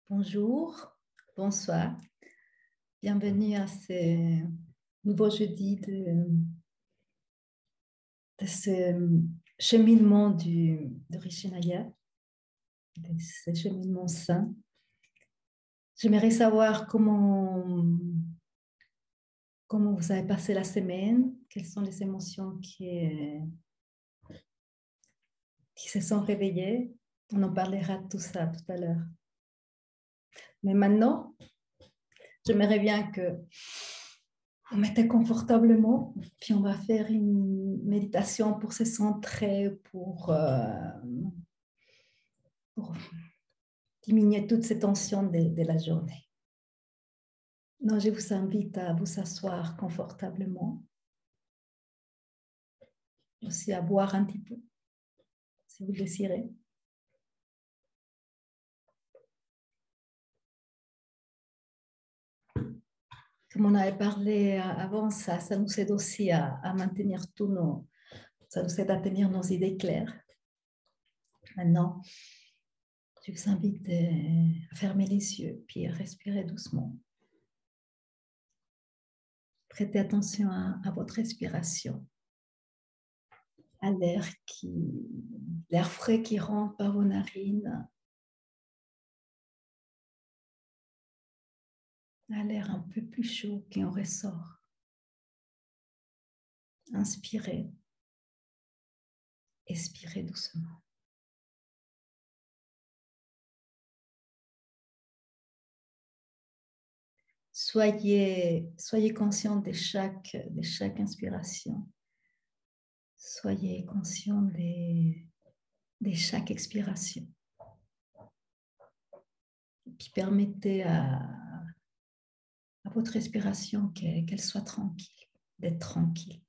Bonjour, bonsoir. Bienvenue à ce nouveau jeudi de ce cheminement de Rishinaya, de ce cheminement sain. J'aimerais savoir comment vous avez passé la semaine, quelles sont les émotions qui se sont réveillées. On en parlera de tout ça tout à l'heure. Mais maintenant, j'aimerais bien que vous mettez confortablement, puis on va faire une méditation pour se centrer, pour diminuer toutes ces tensions de la journée. Donc, je vous invite à vous asseoir confortablement, aussi à boire un petit peu, si vous le désirez. Comme on avait parlé avant, ça nous aide aussi à maintenir ça nous aide à tenir nos idées claires. Maintenant, je vous invite à fermer les yeux, puis à respirer doucement. Prêtez attention à votre respiration, à l'air frais qui rentre par vos narines, à l'air un peu plus chaud qui en ressort. Inspirez, expirez doucement. Soyez conscient de chaque inspiration. Soyez conscient de chaque expiration. Et puis permettez à votre respiration qu'elle soit tranquille, d'être tranquille.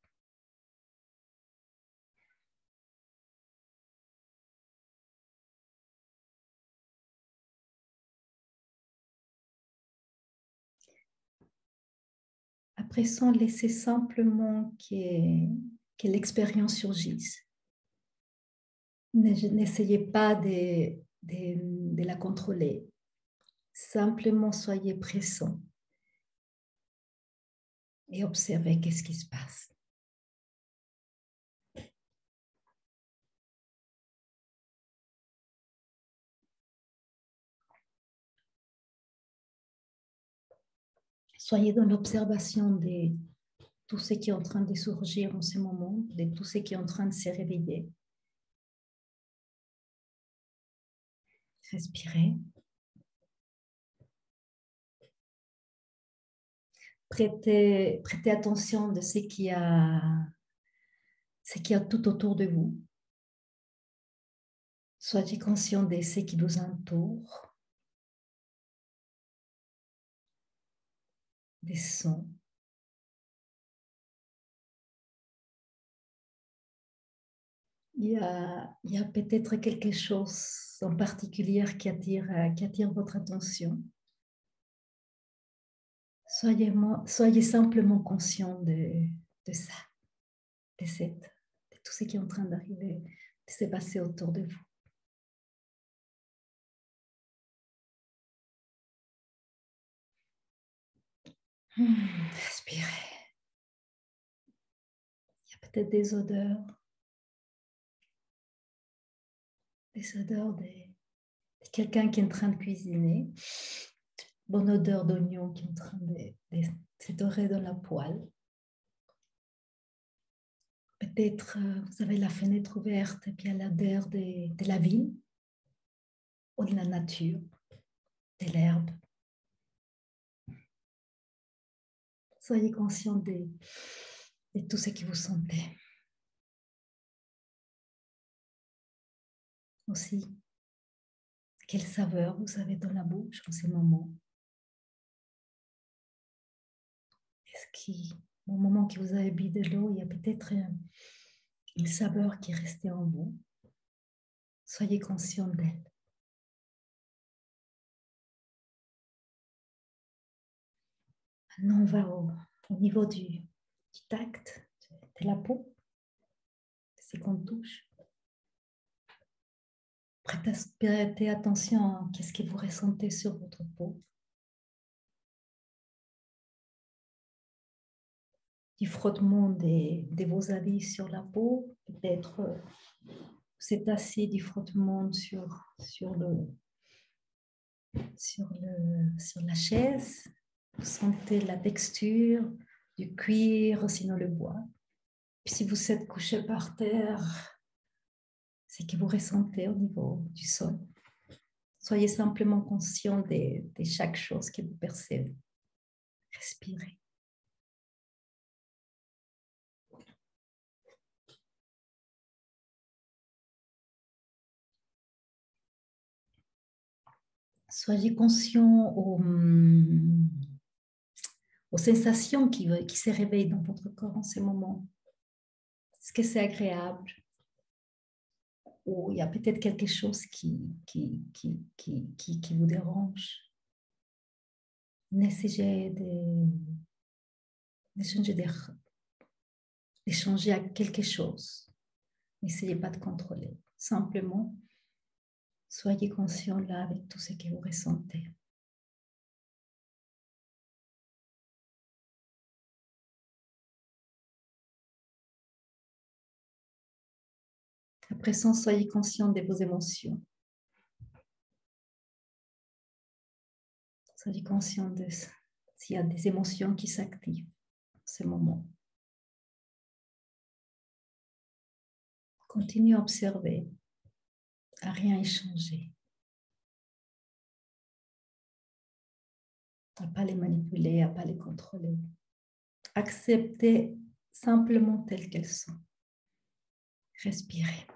Après ça, laissez simplement que l'expérience surgisse. N'essayez pas de la contrôler. Simplement soyez présent et observez qu'est-ce qui se passe. Soyez dans l'observation de tout ce qui est en train de surgir en ce moment, de tout ce qui est en train de se réveiller. Respirez. Prêtez attention de ce qu'il y a tout autour de vous. Soyez conscient de ce qui vous entoure, des sons. Il y a peut-être quelque chose en particulier qui attire votre attention. Soyez simplement conscient de ça, de tout ce qui est en train d'arriver, de se passer autour de vous. Respirez. Il y a peut-être des odeurs de quelqu'un qui est en train de cuisiner, bonne odeur d'oignon qui est en train de se dorer dans la poêle. Peut-être vous avez la fenêtre ouverte et puis il y a l'odeur de la ville ou de la nature, de l'herbe. Soyez conscient de tout ce que vous sentez. Aussi, quelle saveur vous avez dans la bouche en ce moment. Au moment que vous avez bu de l'eau, il y a peut-être une saveur qui est restée en vous. Soyez conscient d'elle. Maintenant, on va au niveau du tact, de la peau, de ce qu'on touche. Prêtez attention à ce que vous ressentez sur votre peau. Du frottement de vos habits sur la peau, peut-être c'est assis du frottement sur la chaise. Vous sentez la texture du cuir, sinon le bois. Puis si vous êtes couché par terre, c'est que vous ressentez au niveau du sol. Soyez simplement conscient de chaque chose que vous percevez. Respirez. Soyez conscient aux sensations qui se réveillent dans votre corps en ce moment. Est-ce que c'est agréable? Ou il y a peut-être quelque chose qui vous dérange? N'essayez d'échanger à quelque chose. N'essayez pas de contrôler. Simplement, soyez conscient là avec tout ce que vous ressentez. À présent, soyez conscient de vos émotions. Soyez conscient de s'il y a des émotions qui s'activent en ce moment. Continuez à observer, à rien échanger, à ne pas les manipuler, à ne pas les contrôler. Acceptez simplement telles qu'elles sont. Respirez.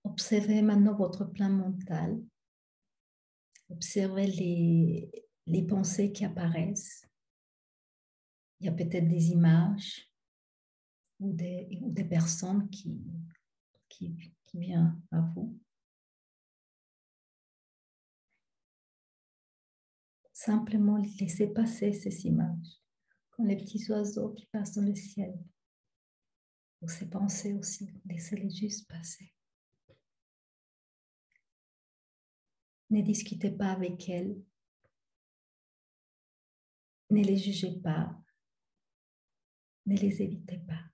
Observez maintenant votre plan mental. Observez les pensées qui apparaissent. Il y a peut-être des images ou des personnes qui viennent à vous. Simplement laissez passer ces images, comme les petits oiseaux qui passent dans le ciel. Ou ces pensées aussi, laissez-les juste passer. Ne discutez pas avec elles. Ne les jugez pas. Ne les évitez pas.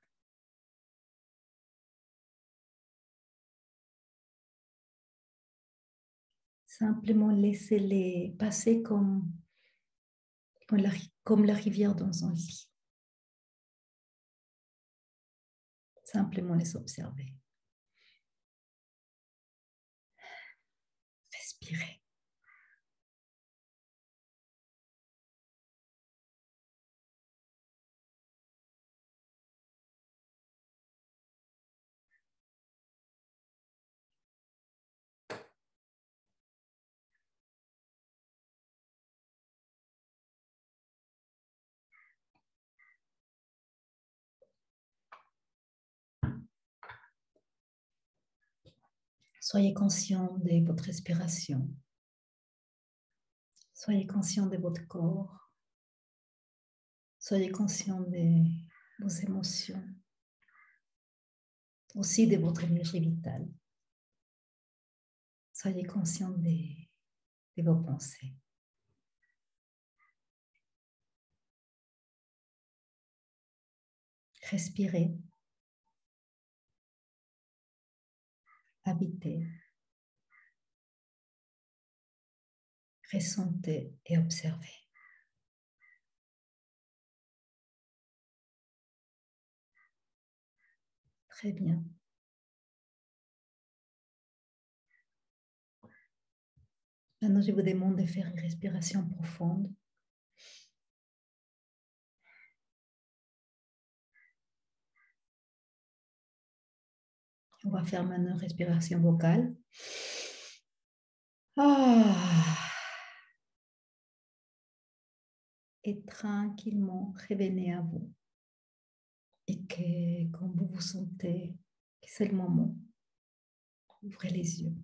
Simplement laissez-les passer comme la rivière dans un lit. Simplement les observer. Respirez. Soyez conscient de votre respiration. Soyez conscient de votre corps. Soyez conscient de vos émotions. Aussi de votre énergie vitale. Soyez conscient de vos pensées. Respirez. Habitez. Ressentez et observez. Très bien. Maintenant, je vous demande de faire une respiration profonde. On va faire maintenant une respiration vocale. Et tranquillement, revenez à vous. Et que quand vous vous sentez que c'est le moment, ouvrez les yeux.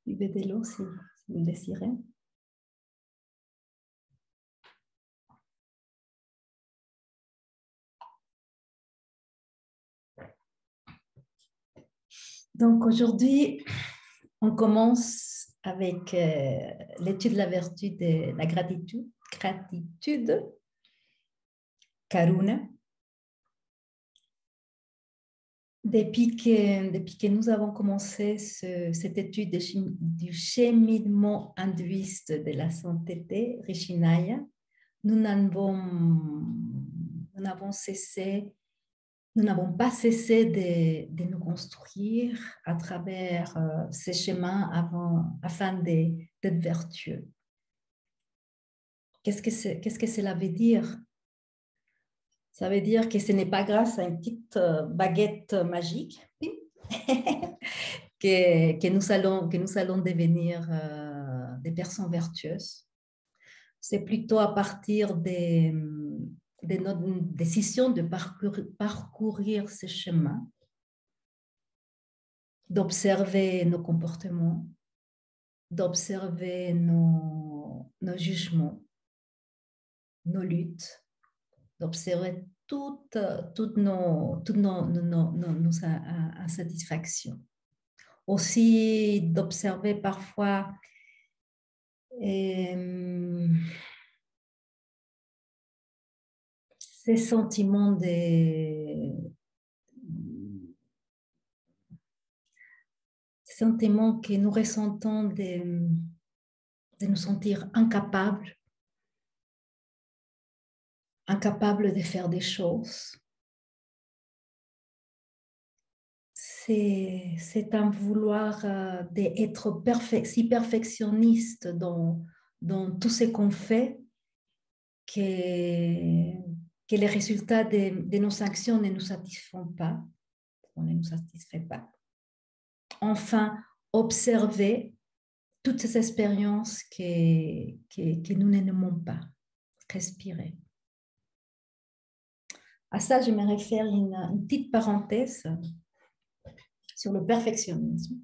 Buvez de l'eau si vous le désirez. Donc aujourd'hui, on commence avec l'étude de la vertu de la gratitude, Karuna. Depuis que nous avons commencé cette étude du cheminement hindouiste de la sainteté, Rishinaya, nous n'avons pas cessé de nous construire à travers ces chemins afin d'être vertueux. Qu'est-ce que cela veut dire? Ça veut dire que ce n'est pas grâce à une petite baguette magique que nous allons devenir des personnes vertueuses. C'est plutôt à partir de notre décision de parcourir ce chemin, d'observer nos comportements, d'observer nos jugements, nos luttes, d'observer toutes nos insatisfactions. Aussi d'observer parfois ces sentiments que nous ressentons de nous sentir incapables de faire des choses. C'est un vouloir d'être si perfectionniste dans tout ce qu'on fait que les résultats de nos actions ne nous satisfont pas. On ne nous satisfait pas. Enfin, observer toutes ces expériences que nous n'aimons pas. Respirer. À ça, j'aimerais faire une petite parenthèse sur le perfectionnisme.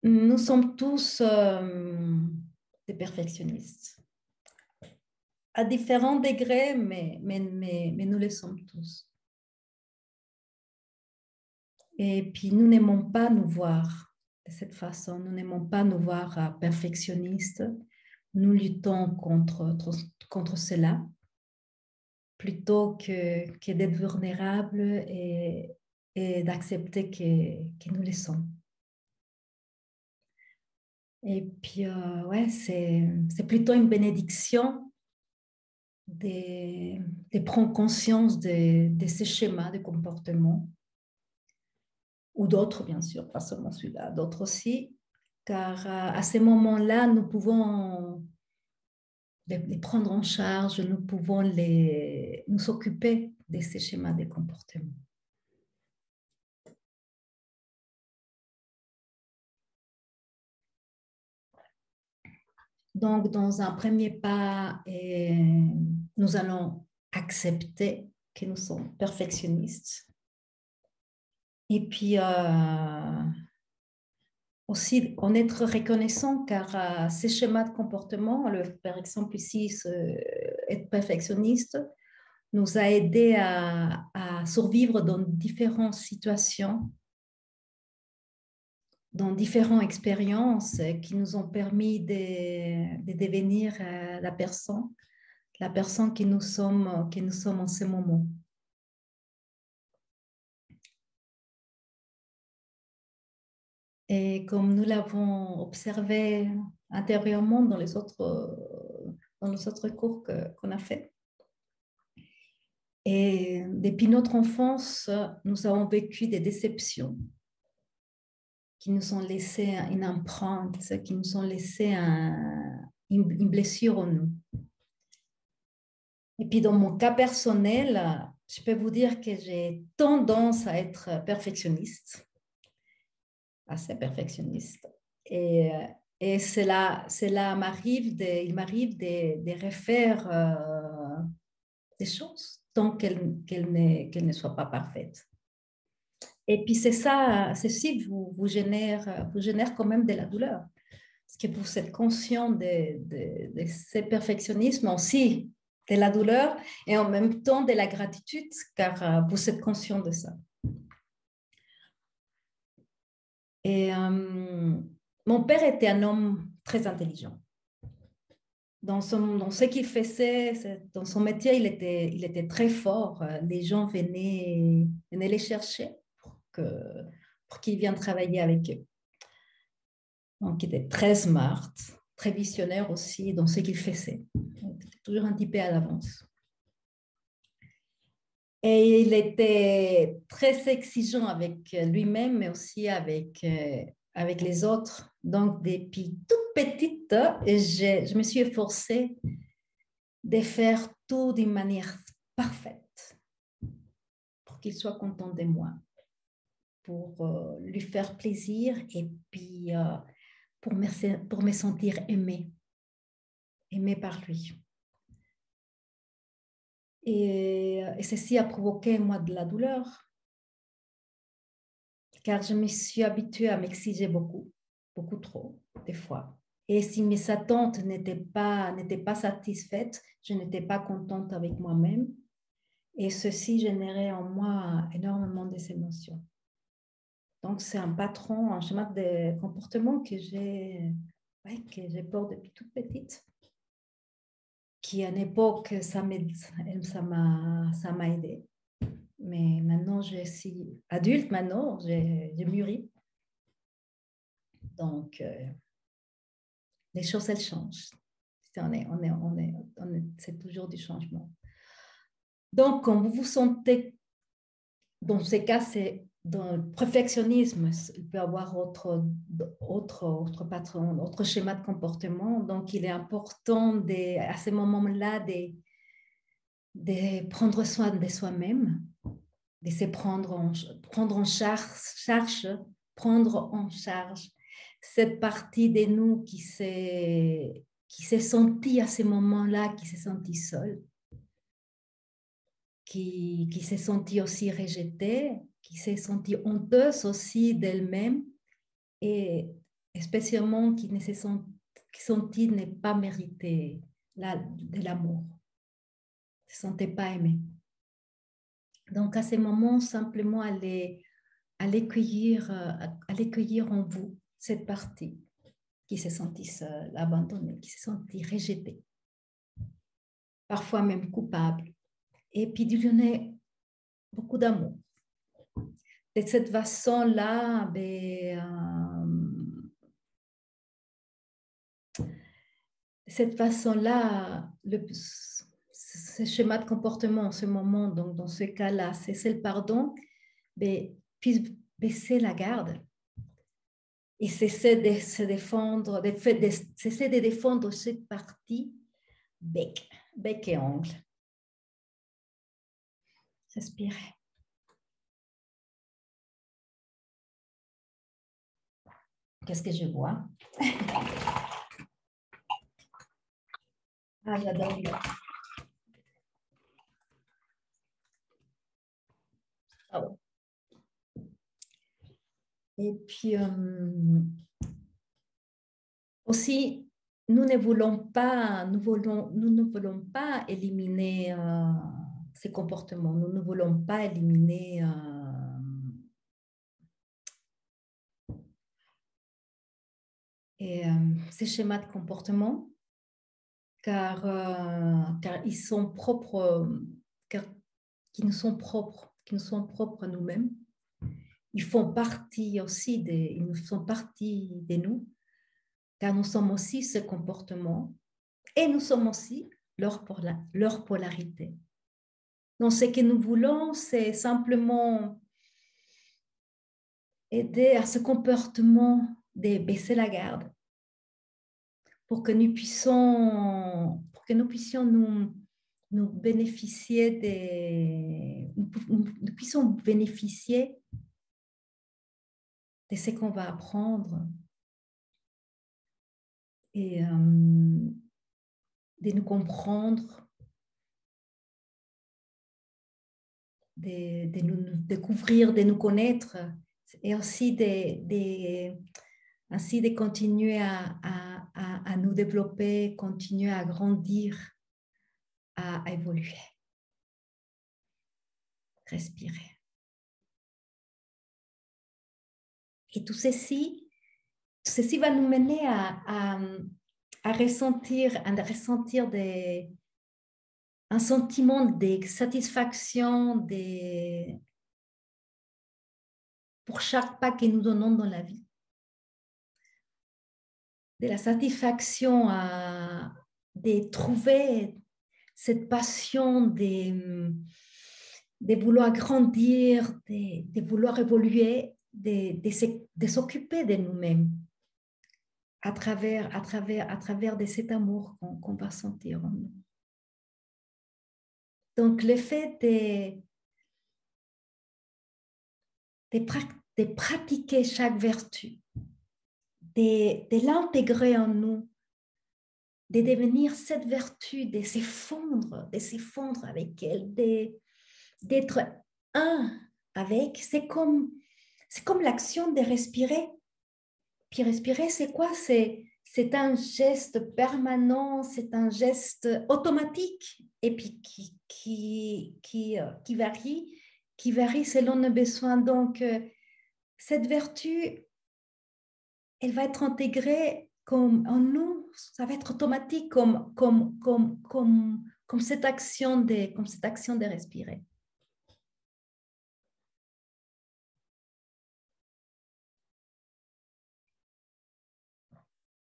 Nous sommes tous des perfectionnistes. À différents degrés, mais nous le sommes tous. Et puis, nous n'aimons pas nous voir de cette façon. Nous n'aimons pas nous voir perfectionnistes. Nous luttons contre cela plutôt que d'être vulnérables et d'accepter que nous le sommes. Et puis, ouais, c'est plutôt une bénédiction de prendre conscience de ces schémas de comportement, ou d'autres, bien sûr, pas seulement celui-là, d'autres aussi, car à ces moments-là, nous pouvons les prendre en charge, nous pouvons nous occuper de ces schémas de comportement. Donc, dans un premier pas, nous allons accepter que nous sommes perfectionnistes. Et puis, aussi, en être reconnaissant, car ces schémas de comportement, par exemple ici, être perfectionniste, nous a aidé à survivre dans différentes situations, dans différentes expériences qui nous ont permis de devenir la personne que nous sommes en ce moment. Et comme nous l'avons observé intérieurement dans les autres cours qu'on a fait. Et depuis notre enfance, nous avons vécu des déceptions qui nous ont laissé une empreinte, qui nous ont laissé une blessure en nous. Et puis dans mon cas personnel, je peux vous dire que j'ai tendance à être perfectionniste, assez perfectionniste. Et cela m'arrive de refaire des choses tant qu'elles ne soient pas parfaites. Et puis c'est ça, ceci vous génère quand même de la douleur. Parce que vous êtes conscient de ce perfectionnisme aussi, de la douleur et en même temps de la gratitude, car vous êtes conscient de ça. Et mon père était un homme très intelligent. Dans ce qu'il faisait, dans son métier, il était très fort. Les gens venaient les chercher pour qu'ils viennent travailler avec eux. Donc, il était très smart, très visionnaire aussi dans ce qu'il faisait. Il était toujours un petit peu à l'avance. Et il était très exigeant avec lui-même, mais aussi avec les autres. Donc, depuis toute petite, je me suis efforcée de faire tout d'une manière parfaite pour qu'il soit content de moi, pour lui faire plaisir et puis pour me sentir aimée par lui. Et ceci a provoqué en moi de la douleur, car je me suis habituée à m'exiger beaucoup, beaucoup trop, des fois. Et si mes attentes n'étaient pas satisfaites, je n'étais pas contente avec moi-même. Et ceci générait en moi énormément d'émotions. Donc, c'est un patron, un schéma de comportement que j'ai peur depuis toute petite, qui à une époque, ça m'a aidé. Mais maintenant, je suis adulte, maintenant, j'ai mûri. Donc, les choses, elles changent. C'est toujours du changement. Donc, quand vous vous sentez, dans ces cas, c'est dans le perfectionnisme, il peut y avoir autre patron, autre schéma de comportement. Donc, il est important à ce moment-là de prendre soin de soi-même, de se prendre en charge cette partie de nous qui s'est sentie à ce moment-là, qui s'est sentie seule, qui s'est sentie aussi rejetée, qui s'est sentie honteuse aussi d'elle-même et spécialement qui sentit ne pas mériter de l'amour, ne se sentait pas aimée. Donc à ces moments, simplement aller cueillir en vous cette partie qui s'est sentie seule, abandonnée, qui s'est sentie rejetée, parfois même coupable, et puis lui donner beaucoup d'amour. De cette façon-là, ce schéma de comportement en ce moment, donc dans ce cas-là, c'est le pardon, puisse baisser la garde et cesser de se défendre, cesser de défendre cette partie bec et ongle. Respirez. Qu'est-ce que je vois? Ah, j'adore. Ah ouais. Et puis, aussi, nous ne voulons pas éliminer ces comportements. Nous ne voulons pas éliminer ces schémas de comportement, car ils sont propres, qui nous sont propres à nous-mêmes. Ils font partie aussi ils font partie de nous, car nous sommes aussi ce comportement et nous sommes aussi leur polarité. Donc, ce que nous voulons, c'est simplement aider à ce comportement de baisser la garde pour que nous puissions nous puissions bénéficier de ce qu'on va apprendre et de nous comprendre, de nous découvrir, de nous connaître, et aussi ainsi de continuer à nous développer, continuer à grandir, à évoluer. Respirer. Et tout ceci va nous mener à ressentir un sentiment de satisfaction pour chaque pas que nous donnons dans la vie. De la satisfaction de trouver cette passion de vouloir grandir, de vouloir évoluer, de s'occuper de nous-mêmes à travers de cet amour qu'on va sentir en nous. Donc, le fait de pratiquer chaque vertu, de l'intégrer en nous, de devenir cette vertu, de s'effondre avec elle, d'être un avec, c'est comme l'action de respirer. Puis respirer, c'est quoi? C'est un geste permanent, c'est un geste automatique et puis qui varie selon nos besoins. Donc, cette vertu, elle va être intégrée comme en nous, ça va être automatique comme cette action de respirer.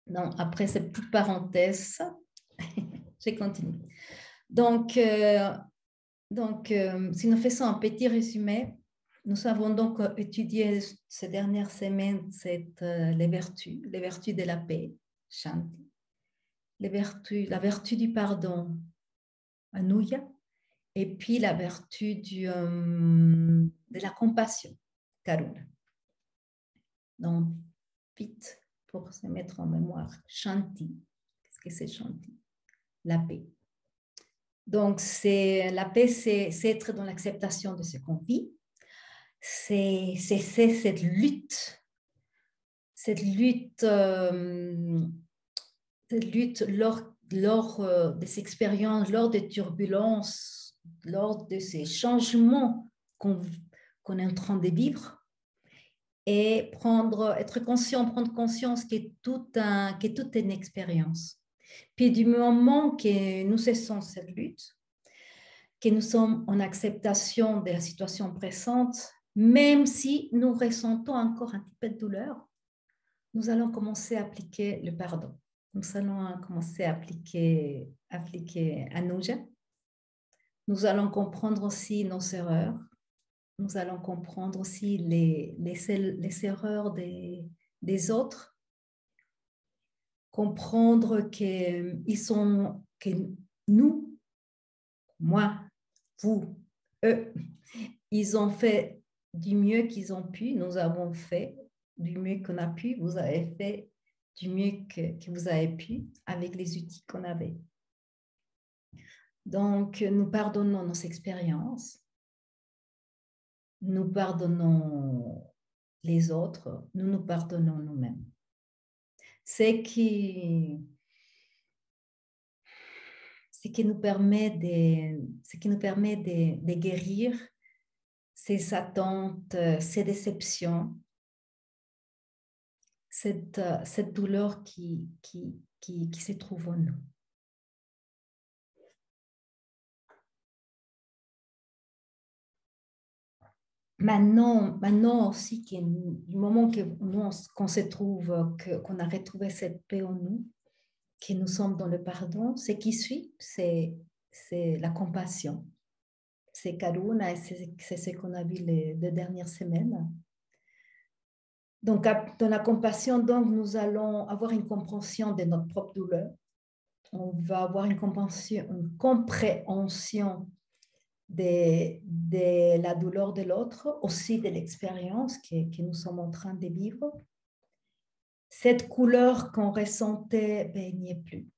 Non, après cette petite parenthèse, je continue. Donc, si nous faisons un petit résumé, nous avons donc étudié ces dernières semaines les vertus de la paix, Shanti, la vertu du pardon, Anuya, et puis la vertu de la compassion, Karuna. Donc, vite, pour se mettre en mémoire, Shanti. Qu'est-ce que c'est Shanti? La paix. Donc, la paix, c'est être dans l'acceptation de ce qu'on vit. C'est cette lutte lors des expériences, lors des turbulences, lors de ces changements qu'on est en train de vivre. Et être conscient, prendre conscience qu'est toute une expérience. Puis du moment que nous cessons cette lutte, que nous sommes en acceptation de la situation présente, même si nous ressentons encore un petit peu de douleur, nous allons commencer à appliquer le pardon. Nous allons commencer à appliquer Anuja. Nous allons comprendre aussi nos erreurs. Nous allons comprendre aussi les erreurs des autres, comprendre que nous, moi, vous, eux, ils ont fait du mieux qu'ils ont pu, nous avons fait du mieux qu'on a pu, vous avez fait du mieux que vous avez pu avec les outils qu'on avait. Donc, nous pardonnons nos expériences. Nous pardonnons les autres, nous pardonnons nous-mêmes. Ce qui nous permet de guérir ces attentes, ces déceptions, cette douleur qui se trouve en nous. Maintenant aussi, du moment qu'on se trouve, qu'on a retrouvé cette paix en nous, que nous sommes dans le pardon, ce qui suit, c'est la compassion. C'est Karuna et c'est ce qu'on a vu les 2 dernières semaines. Donc, dans la compassion, donc, nous allons avoir une compréhension de notre propre douleur. On va avoir une compréhension de la douleur de l'autre, aussi de l'expérience que nous sommes en train de vivre. Cette couleur qu'on ressentait, il n'y est plus.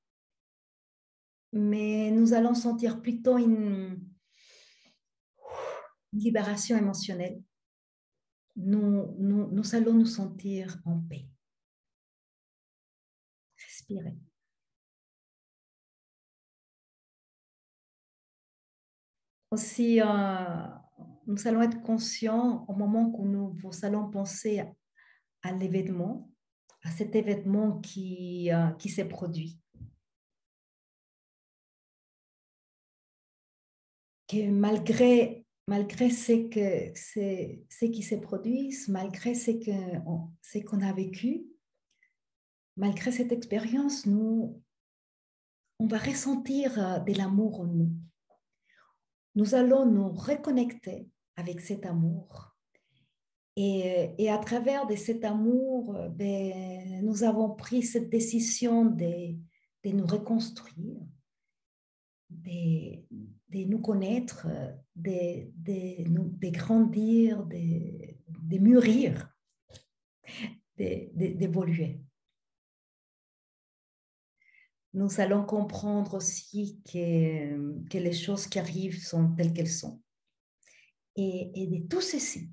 Mais nous allons sentir plutôt une libération émotionnelle, nous allons nous sentir en paix. Respirez. Aussi, nous allons être conscients au moment où nous allons penser à l'événement, à cet événement qui s'est produit. Que malgré ce qui s'est produit, malgré ce qu'on a vécu, malgré cette expérience, on va ressentir de l'amour en nous. Nous allons nous reconnecter avec cet amour. Et à travers de cet amour, nous avons pris cette décision de nous reconstruire, de nous connaître, de grandir, de mûrir, d'évoluer. Nous allons comprendre aussi que les choses qui arrivent sont telles qu'elles sont. Et de tout ceci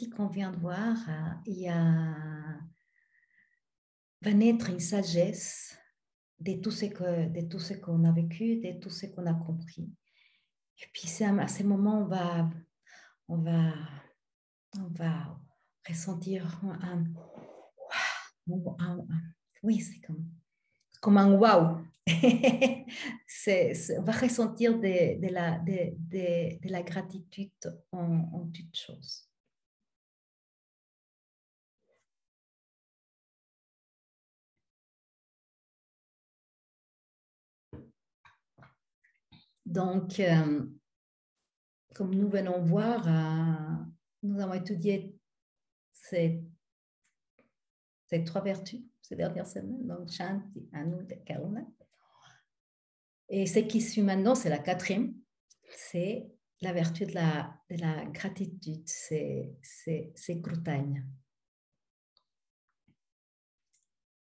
qu'on vient de voir, va naître une sagesse de tout ce qu'on a vécu, de tout ce qu'on a compris. Et puis à ce moment, on va ressentir oui, c'est comme un wow. On va ressentir de la gratitude en toutes choses. Donc, comme nous venons voir, nous avons étudié ces 3 vertus ces dernières semaines, donc Shanti, Ananda, Karuna. Et ce qui suit maintenant, c'est la 4e, c'est la vertu de la gratitude, c'est Krutanya.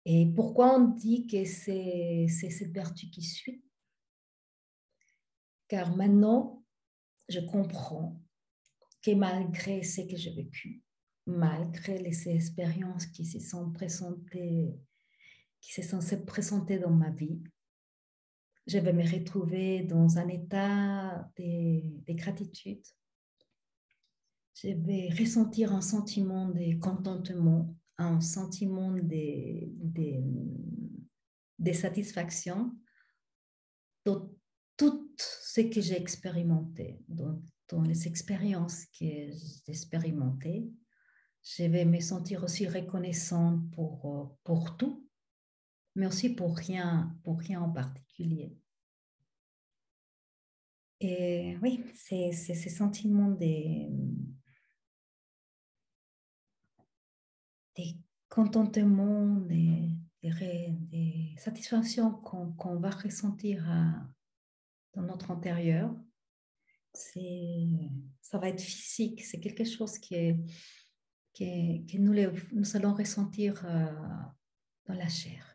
Et pourquoi on dit que c'est cette vertu qui suit? Car maintenant, je comprends que malgré ce que j'ai vécu, malgré les expériences qui se sont présentées dans ma vie, je vais me retrouver dans un état de gratitude. Je vais ressentir un sentiment de contentement, un sentiment de satisfaction dans tout ce que j'ai expérimenté, dans les expériences que j'ai expérimentées. Je vais me sentir aussi reconnaissante pour tout, mais aussi pour rien en particulier. Et oui, c'est ce sentiment de contentement, de satisfaction qu'on va ressentir dans notre intérieur. Ça va être physique, c'est quelque chose que nous allons ressentir dans la chair.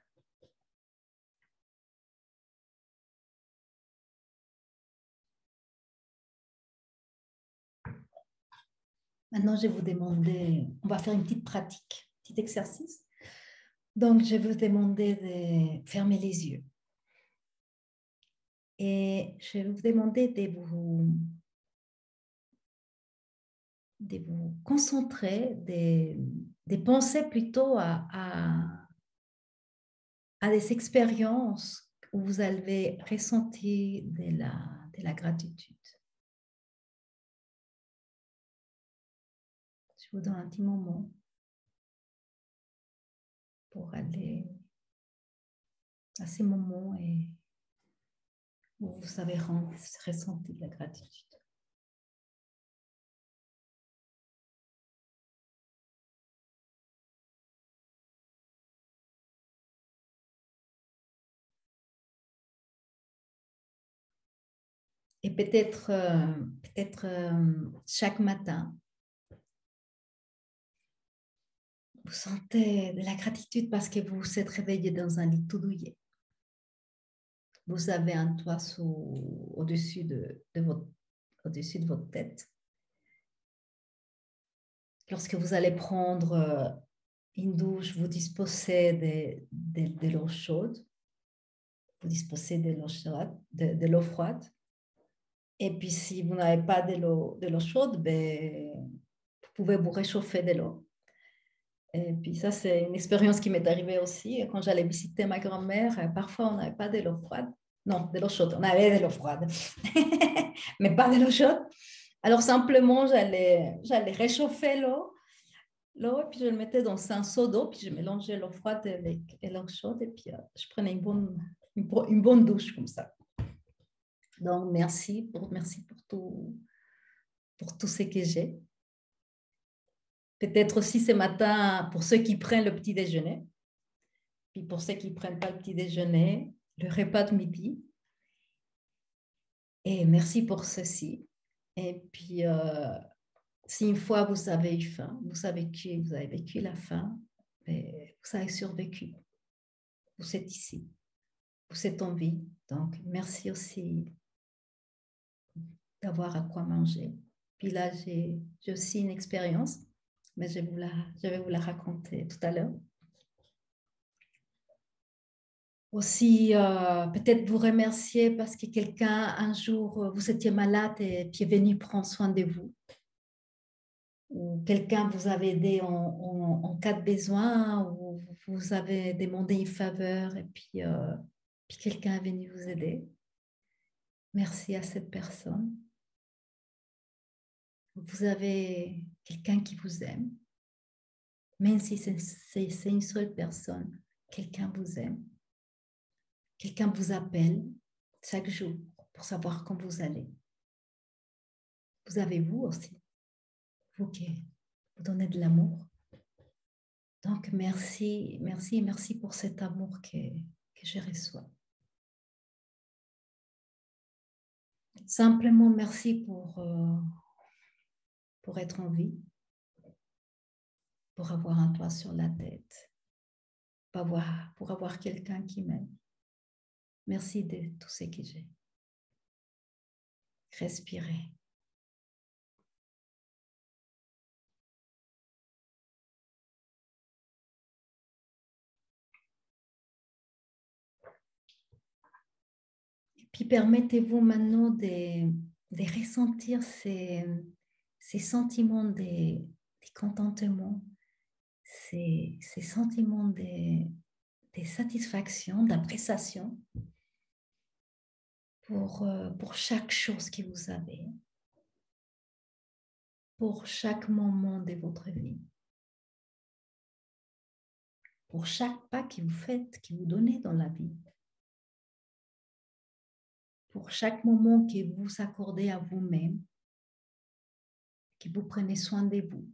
Maintenant, je vais vous demander, on va faire une petite pratique, un petit exercice. Donc, je vais vous demander de fermer les yeux. Et je vais vous demander de vous concentrer, de penser plutôt à des expériences où vous avez ressenti de la gratitude. Je vous donne un petit moment pour aller à ces moments où vous avez ressenti de la gratitude. Et peut-être chaque matin, vous sentez de la gratitude parce que vous vous êtes réveillé dans un lit tout douillet. Vous avez un toit au-dessus de votre tête. Lorsque vous allez prendre une douche, vous disposez de l'eau chaude, vous disposez de l'eau froide. Et puis, si vous n'avez pas de l'eau chaude, ben, vous pouvez vous réchauffer de l'eau. Et puis ça, c'est une expérience qui m'est arrivée aussi. Quand j'allais visiter ma grand-mère, parfois, on n'avait pas de l'eau froide. Non, de l'eau chaude. On avait de l'eau froide, mais pas de l'eau chaude. Alors, simplement, j'allais réchauffer l'eau, et puis je le mettais dans un seau d'eau, puis je mélangeais l'eau froide avec l'eau chaude, et puis je prenais une bonne douche comme ça. Donc, merci pour tout ce que j'ai. Peut-être aussi ce matin, pour ceux qui prennent le petit déjeuner, puis pour ceux qui ne prennent pas le petit déjeuner, le repas de midi. Et merci pour ceci. Et puis, si une fois vous avez eu faim, vous avez vécu la faim, vous avez survécu. Vous êtes ici. Vous êtes en vie. Donc, merci aussi d'avoir à quoi manger. Puis là, j'ai aussi une expérience, mais je vais vous la raconter tout à l'heure. Aussi, peut-être vous remercier parce que quelqu'un, un jour, vous étiez malade et puis est venu prendre soin de vous. Ou quelqu'un vous avait aidé en cas de besoin, ou vous avez demandé une faveur et puis quelqu'un est venu vous aider. Merci à cette personne. Vous avez quelqu'un qui vous aime. Même si c'est une seule personne, quelqu'un vous aime. Quelqu'un vous appelle chaque jour pour savoir comment vous allez. Vous avez vous aussi. Vous qui vous donnez de l'amour. Donc, merci pour cet amour que je reçois. Simplement, merci pour être en vie, pour avoir un toit sur la tête, pour avoir quelqu'un qui m'aime. Merci de tout ce que j'ai. Respirez. Puis permettez-vous maintenant de ressentir ces sentiments de contentement, ces sentiments de satisfaction, d'appréciation pour chaque chose que vous avez, pour chaque moment de votre vie, pour chaque pas que vous faites, que vous donnez dans la vie, pour chaque moment que vous accordez à vous-même, que vous prenez soin de vous.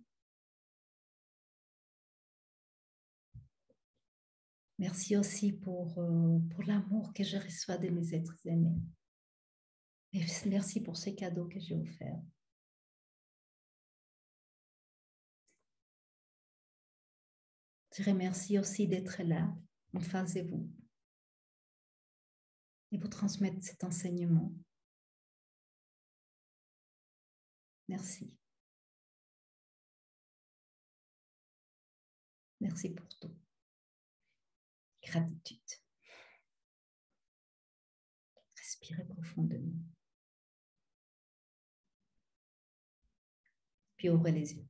Merci aussi pour l'amour que je reçois de mes êtres aimés. Et merci pour ces cadeaux que j'ai offerts. Je remercie aussi d'être là, en face de vous, et vous transmettre cet enseignement. Merci. Merci pour tout. Gratitude. Respirez profondément. Puis ouvrez les yeux.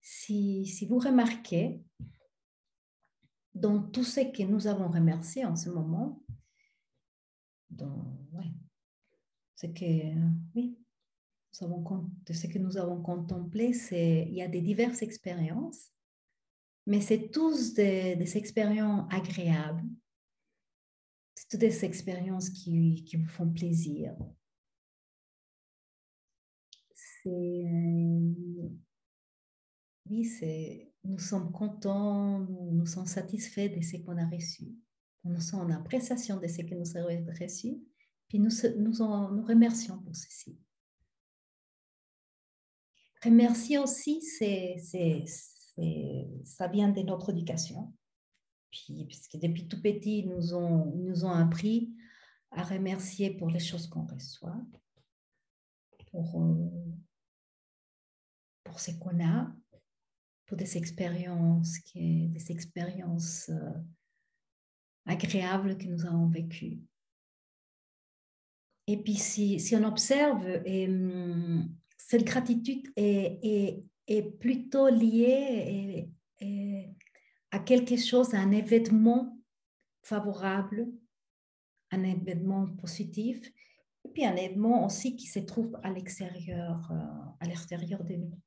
Si vous remarquez, dans tout ce que nous avons remercié en ce moment, ce que nous avons contemplé, il y a des diverses expériences, mais c'est tous des expériences agréables, c'est toutes des expériences qui vous font plaisir. Nous sommes contents, nous sommes satisfaits de ce qu'on a reçu. Nous sommes en appréciation de ce que nous avons reçu, puis nous remercions pour ceci. Remercier aussi, c'est ça vient de notre éducation. Puis, puisque depuis tout petit, ils nous ont appris à remercier pour les choses qu'on reçoit, pour ce qu'on a, pour des expériences agréables que nous avons vécues. Et puis, si on observe, cette gratitude est plutôt liée à quelque chose, à un événement favorable, un événement positif, et puis un événement aussi qui se trouve à l'extérieur de nous.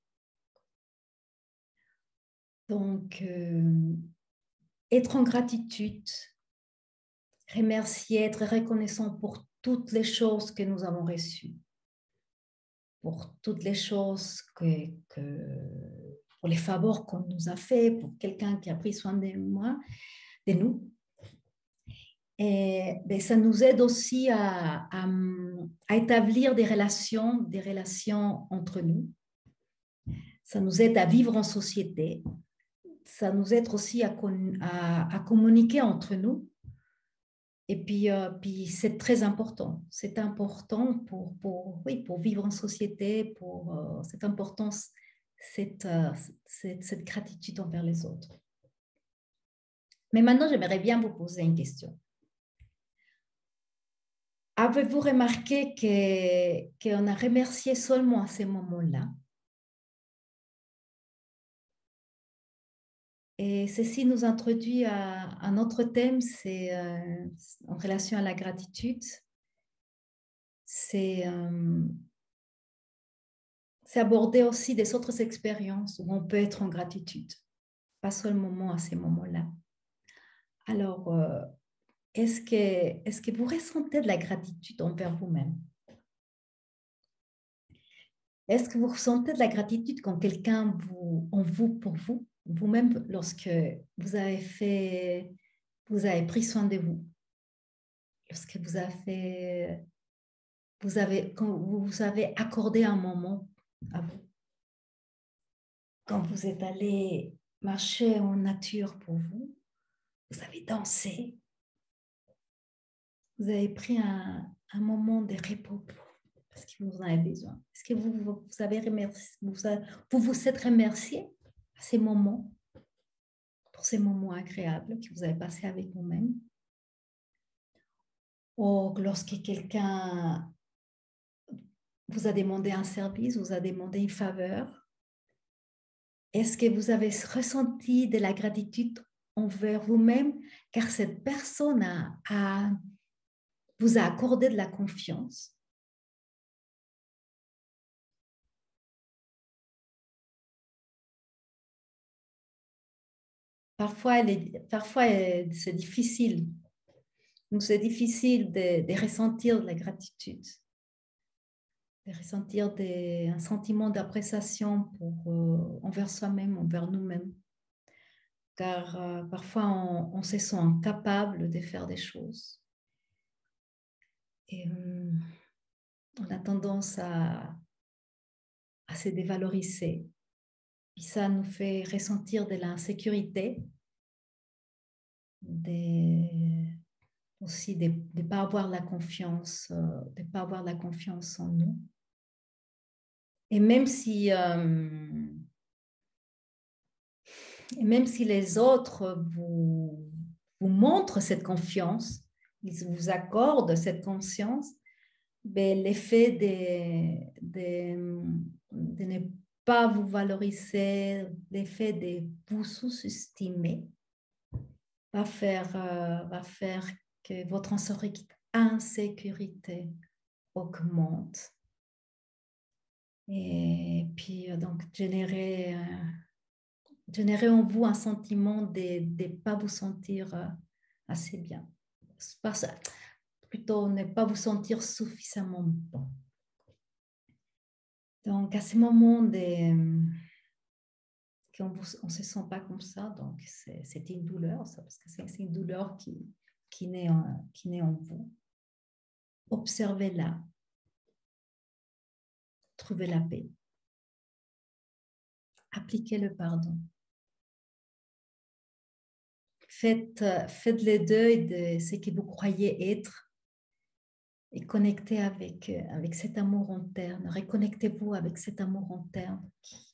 Donc, être en gratitude, remercier, être reconnaissant pour toutes les choses que nous avons reçues, pour toutes les choses pour les faveurs qu'on nous a fait, pour quelqu'un qui a pris soin de nous. Et ben, ça nous aide aussi à établir des relations entre nous. Ça nous aide à vivre en société. Ça nous aide aussi à communiquer entre nous. Et puis c'est très important. C'est important pour vivre en société, c'est important cette gratitude envers les autres. Mais maintenant, j'aimerais bien vous poser une question. Avez-vous remarqué qu'on a remercié seulement à ces moments-là? Et ceci nous introduit à un autre thème, c'est en relation à la gratitude. C'est aborder aussi des autres expériences où on peut être en gratitude, pas seulement à ces moments-là. Alors, est-ce que vous ressentez de la gratitude envers vous-même? Est-ce que vous ressentez de la gratitude quand quelqu'un pour vous-même, lorsque vous avez pris soin de vous, lorsque quand vous avez accordé un moment à vous, quand vous êtes allé marcher en nature pour vous, vous avez dansé, vous avez pris un moment de repos parce que vous en avez besoin. Est-ce que vous vous êtes remercié à ces moments, pour ces moments agréables que vous avez passés avec vous-même? Ou lorsque quelqu'un vous a demandé un service, vous a demandé une faveur, est-ce que vous avez ressenti de la gratitude envers vous-même car cette personne vous a accordé de la confiance? Parfois, c'est difficile. Donc, c'est difficile de ressentir de la gratitude, de ressentir un sentiment d'appréciation envers soi-même, envers nous-mêmes. Car parfois, on se sent incapable de faire des choses. Et on a tendance à se dévaloriser. Puis ça nous fait ressentir de l'insécurité, aussi de ne pas avoir la confiance, en nous. Et même si les autres vous montrent cette confiance, ils vous accordent cette confiance, ben, l'effet de ne pas vous valoriser, l'effet de vous sous-estimer va faire que votre insécurité augmente. Et puis, donc, générer en vous un sentiment de ne pas vous sentir assez bien. Plutôt, ne pas vous sentir suffisamment bon. Donc, à ces moments qu'on ne se sent pas comme ça, donc c'est une douleur, ça, parce que c'est une douleur qui naît en vous. Observez-la. Trouvez la paix. Appliquez le pardon. faites le deuil de ce que vous croyez être et connectez avec cet amour interne. Reconnectez-vous avec cet amour interne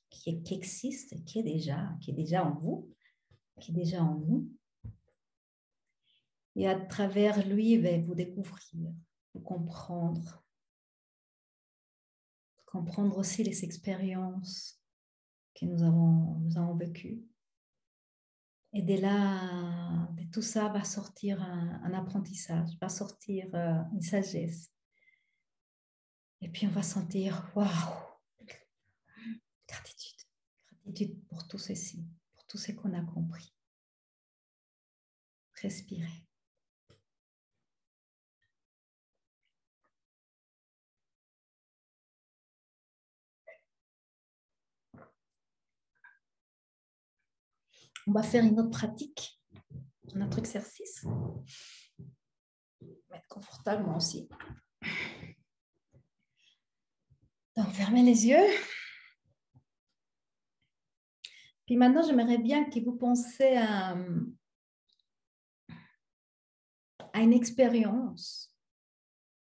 qui existe, qui est déjà en vous, qui est déjà en nous. Et à travers lui, vous découvrir, vous comprendre aussi les expériences que nous avons vécues. Et de là, de tout ça va sortir un apprentissage, va sortir une sagesse. Et puis on va sentir, waouh, gratitude pour tout ceci, pour tout ce qu'on a compris. Respirez. On va faire une autre pratique, un autre exercice. Mettre confortablement aussi. Donc, fermez les yeux. Puis maintenant, j'aimerais bien que vous pensiez à une expérience,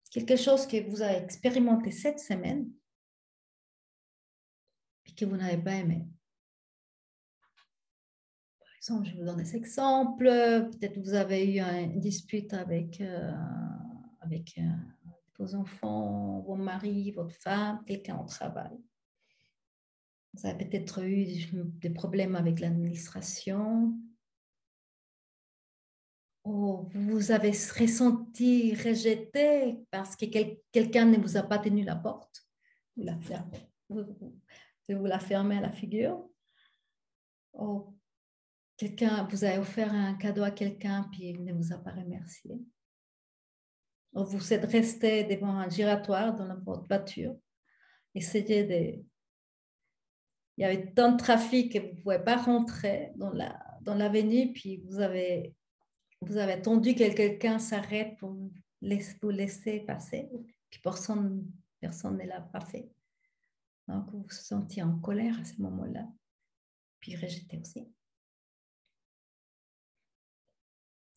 quelque chose que vous avez expérimenté cette semaine et que vous n'avez pas aimé. Par exemple, je vous donne des exemples. Peut-être que vous avez eu une dispute avec vos enfants, vos maris, votre femme, quelqu'un au travail. Vous avez peut-être eu des problèmes avec l'administration. Ou vous avez ressenti rejeté parce que quelqu'un ne vous a pas tenu la porte. Vous la fermez à la figure. Ou vous avez offert un cadeau à quelqu'un puis il ne vous a pas remercié. Ou vous êtes resté devant un giratoire dans votre voiture. Il y avait tant de trafic que vous ne pouvez pas rentrer dans l'avenue, puis vous avez attendu que quelqu'un s'arrête pour vous laisser passer, puis personne ne l'a pas fait. Donc, vous vous sentiez en colère à ce moment-là, puis rejeté aussi.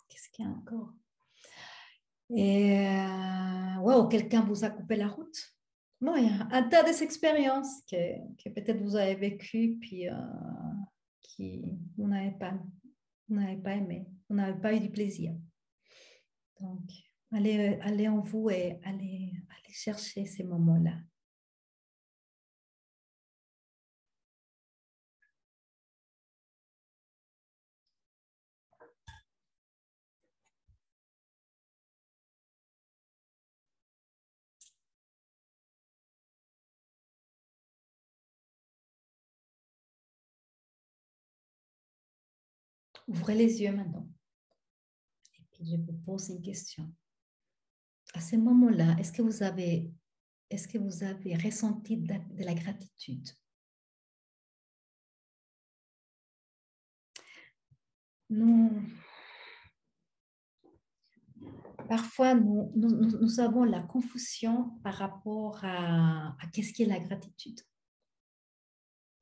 Qu'est-ce qu'il y a encore? Et wow, quelqu'un vous a coupé la route. Bon, il y a un tas d'expériences que peut-être vous avez vécues, puis qui vous n'avez pas aimé, vous n'avez pas eu du plaisir. Donc, allez en vous et allez chercher ces moments-là. Ouvrez les yeux maintenant. Et puis, je vous pose une question. À ce moment-là, est-ce que vous avez ressenti de la gratitude? Parfois, nous avons la confusion par rapport à qu'est-ce qu'est la gratitude.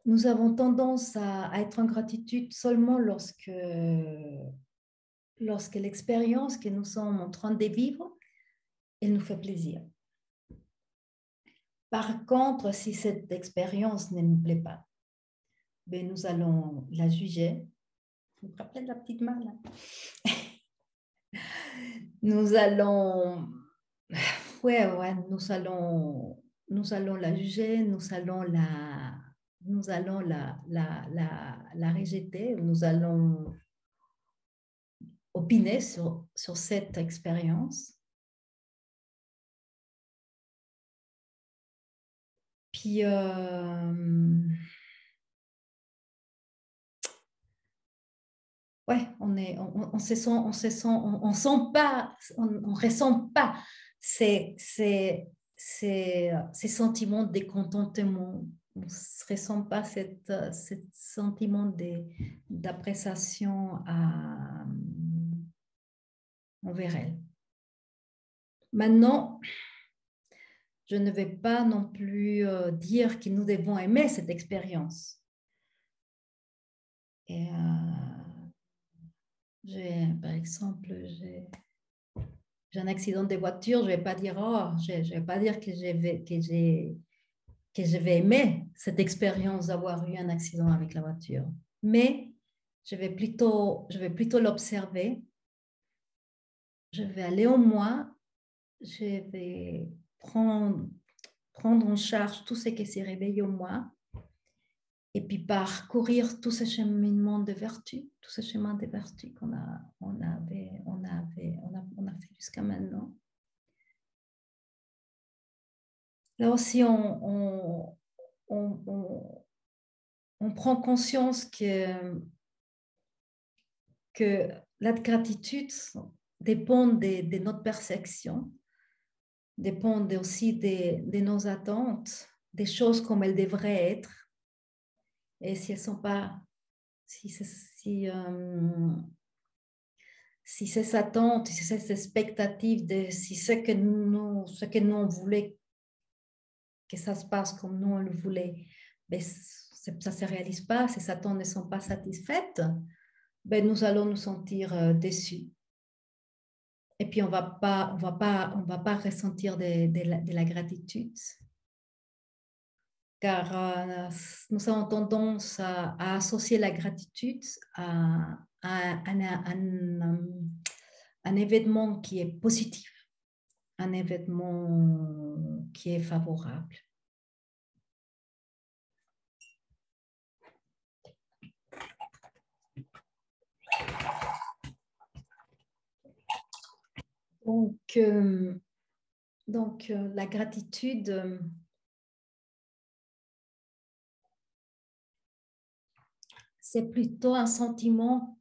Nous avons tendance à être en gratitude seulement lorsque l'expérience que nous sommes en train de vivre, elle nous fait plaisir. Par contre, si cette expérience ne nous plaît pas, ben nous allons la juger. Vous vous rappelez de la petite main là? Nous allons nous allons la juger, nous allons la rejeter, nous allons opiner sur cette expérience. Puis, on ressent pas ces sentiments de contentement. On ne ressent pas ce sentiment d'appréciation envers elle. Maintenant, je ne vais pas non plus dire que nous devons aimer cette expérience. Et Par exemple, j'ai un accident de voiture, je ne vais pas dire, oh, je vais pas dire que je vais aimer cette expérience d'avoir eu un accident avec la voiture. Mais je vais plutôt l'observer. Je vais aller au moins, je vais prendre en charge tout ce qui s'est réveillé au moi et puis parcourir tout ce cheminement de vertu, tout ce chemin de vertu qu'on a fait jusqu'à maintenant. Là aussi, on prend conscience que la gratitude dépend de notre perception, dépend aussi de nos attentes, des choses comme elles devraient être. Et si elles ne sont pas, si ces attentes, si ces expectatives, si ce que nous on voulait que ça se passe comme nous on le voulait, ben, ça ne se réalise pas, ces attentes ne sont pas satisfaites, ben, nous allons nous sentir déçus. Et puis, on va pas ressentir de la gratitude. Car nous avons tendance à associer la gratitude à un événement qui est positif, un événement qui est favorable. Donc, la gratitude, c'est plutôt un sentiment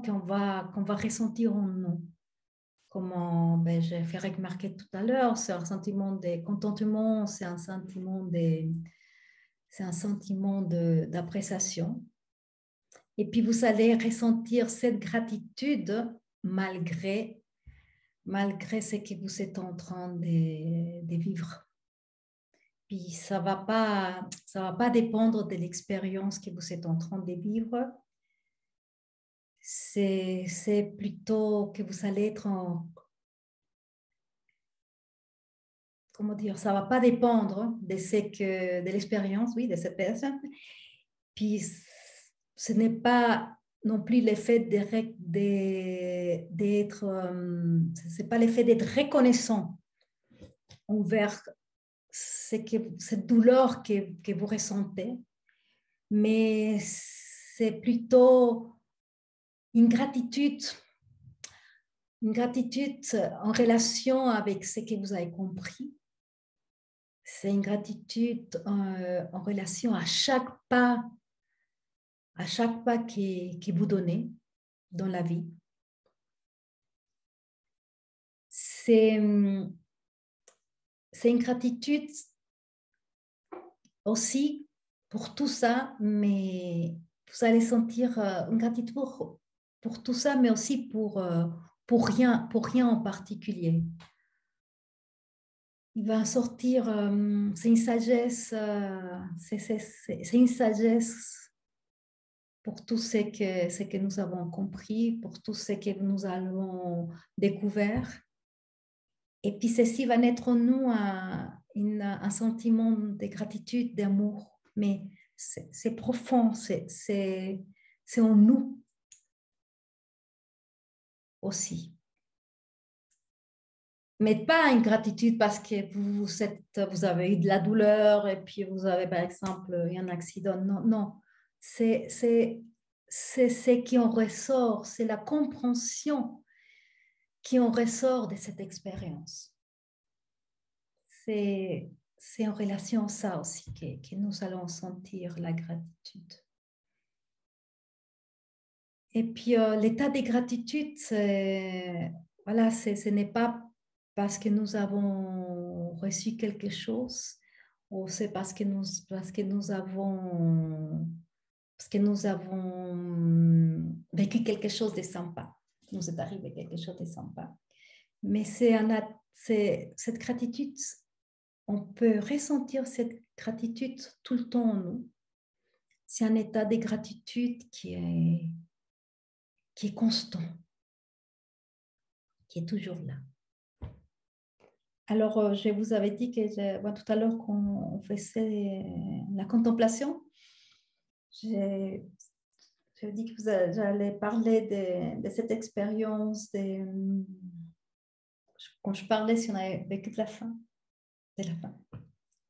qu'on va ressentir en nous. Comme j'ai fait remarquer tout à l'heure, c'est un sentiment de contentement, c'est un sentiment d'appréciation. Et puis, vous allez ressentir cette gratitude malgré ce que vous êtes en train de vivre. Puis, ça va pas dépendre de l'expérience que vous êtes en train de vivre. C'est plutôt que vous allez être comment dire, ça ne va pas dépendre de l'expérience, oui, de cette personne. Puis, ce n'est pas non plus l'effet c'est pas l'effet d'être reconnaissant envers cette douleur que vous ressentez, mais c'est plutôt une gratitude en relation avec ce que vous avez compris. C'est une gratitude en relation à chaque pas que vous donnez dans la vie. C'est une gratitude aussi pour tout ça, mais vous allez sentir une gratitude pour tout ça, mais aussi pour rien en particulier. Il va sortir, c'est une sagesse, c'est une sagesse pour tout ce que nous avons compris, pour tout ce que nous avons découvert. Et puis ceci va naître en nous un sentiment de gratitude, d'amour, mais c'est profond, c'est en nous aussi. Mais pas une gratitude parce que vous avez eu de la douleur et puis vous avez, par exemple, eu un accident. Non, non. C'est ce qui en ressort, c'est la compréhension qui en ressort de cette expérience. C'est en relation à ça aussi que nous allons sentir la gratitude. Et puis, l'état de gratitude, voilà, ce n'est pas parce que nous avons reçu quelque chose ou c'est parce que nous avons vécu quelque chose de sympa. Nous est arrivé quelque chose de sympa. Mais cette gratitude, on peut ressentir cette gratitude tout le temps en nous. C'est un état de gratitude qui est qui est constant, qui est toujours là. Alors, je vous avais dit que tout à l'heure qu'on faisait la contemplation, je dit que j'allais parler de cette expérience, quand je parlais si on avait vécu de la fin.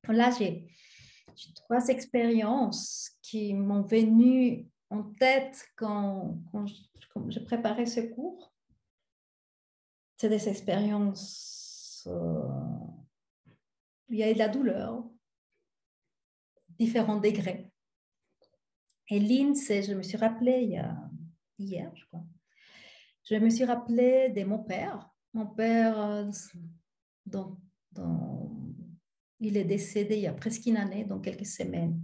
Là, j'ai 3 expériences qui m'ont venu en tête quand je préparais ce cours. C'est des expériences où il y a eu de la douleur, différents degrés. Et l'une, je me suis rappelé hier, je crois, je me suis rappelé de mon père. Mon père, il est décédé il y a presque une année, donc quelques semaines.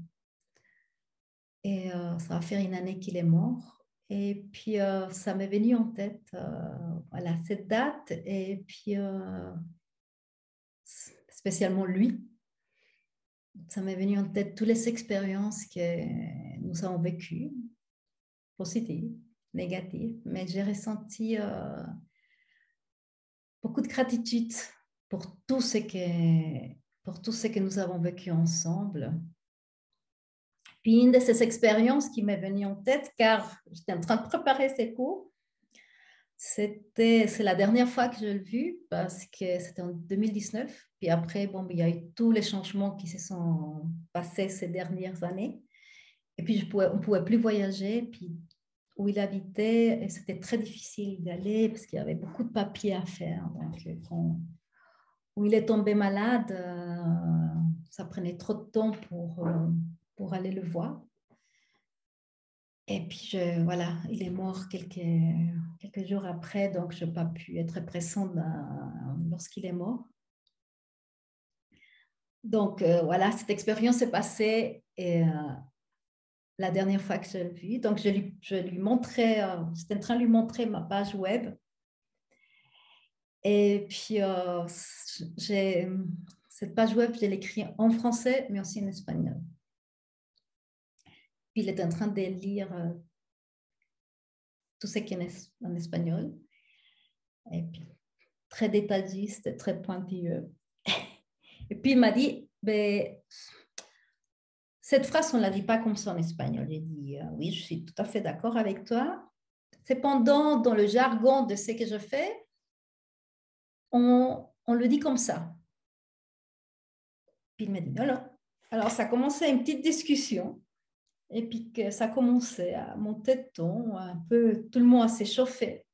Et ça va faire une année qu'il est mort. Et puis, ça m'est venu en tête, voilà, cette date. Et puis, spécialement lui. Ça m'est venu en tête toutes les expériences que nous avons vécues, positives, négatives. Mais j'ai ressenti beaucoup de gratitude pour tout ce que nous avons vécu ensemble. Puis une de ces expériences qui m'est venue en tête, car j'étais en train de préparer ces cours, c'est la dernière fois que je l'ai vu, parce que c'était en 2019. Puis après, bon, il y a eu tous les changements qui se sont passés ces dernières années. Et puis, on ne pouvait plus voyager. Puis où il habitait, c'était très difficile d'aller parce qu'il y avait beaucoup de papiers à faire. Donc, où il est tombé malade, ça prenait trop de temps pour aller le voir. Et puis, voilà, il est mort quelques jours après, donc je n'ai pas pu être présente lorsqu'il est mort. Donc, voilà, cette expérience s'est passée et, la dernière fois que je l'ai vu. Donc, je lui montrais, j'étais en train de lui montrer ma page web. Et puis, cette page web, je l'ai écrite en français, mais aussi en espagnol. Puis, il est en train de lire tout ce qui est en espagnol. Et puis, très détailliste, très pointilleux. Et puis, il m'a dit, ben, cette phrase, on ne la dit pas comme ça en espagnol. J'ai dit, oui, je suis tout à fait d'accord avec toi. Cependant, dans le jargon de ce que je fais, on le dit comme ça. Puis il m'a dit, non, non. Alors, ça a commencé une petite discussion. Et puis, que ça commençait à monter de ton, un peu, tout le monde s'échauffait.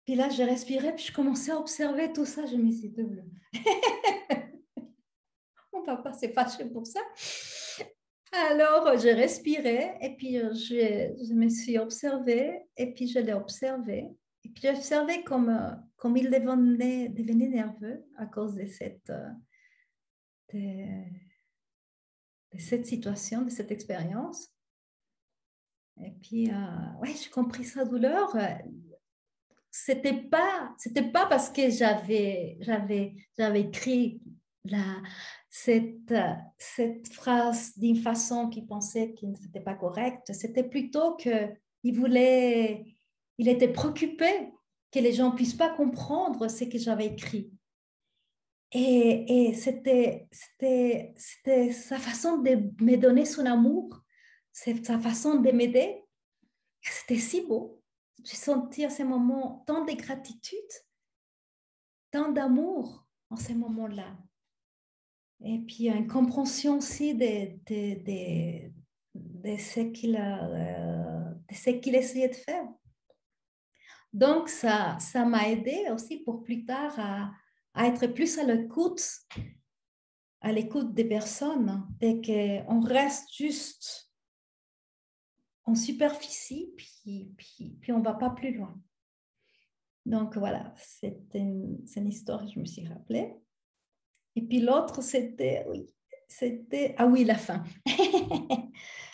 Puis là, j'ai respiré, puis je commençais à observer tout ça. Je me suis dit, mon papa s'est fâché pour ça. Alors, j'ai respiré, et puis je me suis observée, et puis je l'ai observé. Et puis j'ai observé comme il devenait nerveux à cause de cette situation, de cette expérience. Et puis, ouais, j'ai compris sa douleur. C'était pas parce que j'avais écrit cette phrase d'une façon qu'il pensait que n'était pas correcte. C'était plutôt il était préoccupé que les gens puissent pas comprendre ce que j'avais écrit. Et c'était sa façon de me donner son amour, c'est sa façon de m'aider. C'était si beau. J'ai senti à ce moment tant de gratitude, tant d'amour en ces moments-là. Et puis une compréhension aussi de ce qu'il essayait de faire. Donc, ça m'a aidé aussi pour plus tard à être plus à l'écoute des personnes, dès qu'on reste juste en superficie, puis on ne va pas plus loin. Donc voilà, c'est une histoire que je me suis rappelée. Et puis l'autre, la fin.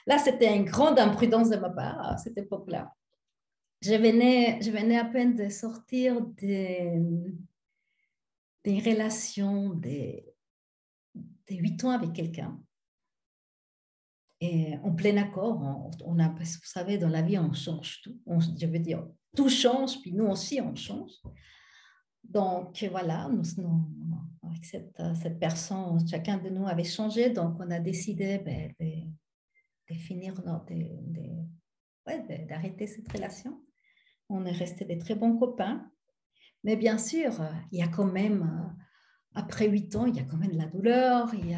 Là, c'était une grande imprudence de ma part à cette époque-là. Je venais à peine de sortir des relations de 8 ans avec quelqu'un. et en plein accord. On a, vous savez, dans la vie, on change tout. Je veux dire, tout change, puis nous aussi, on change. Donc, voilà, avec cette personne, chacun de nous avait changé, donc on a décidé de finir, d'arrêter cette relation. On est restés des très bons copains. Mais bien sûr, il y a quand même, après 8 ans, il y a quand même de la douleur, il y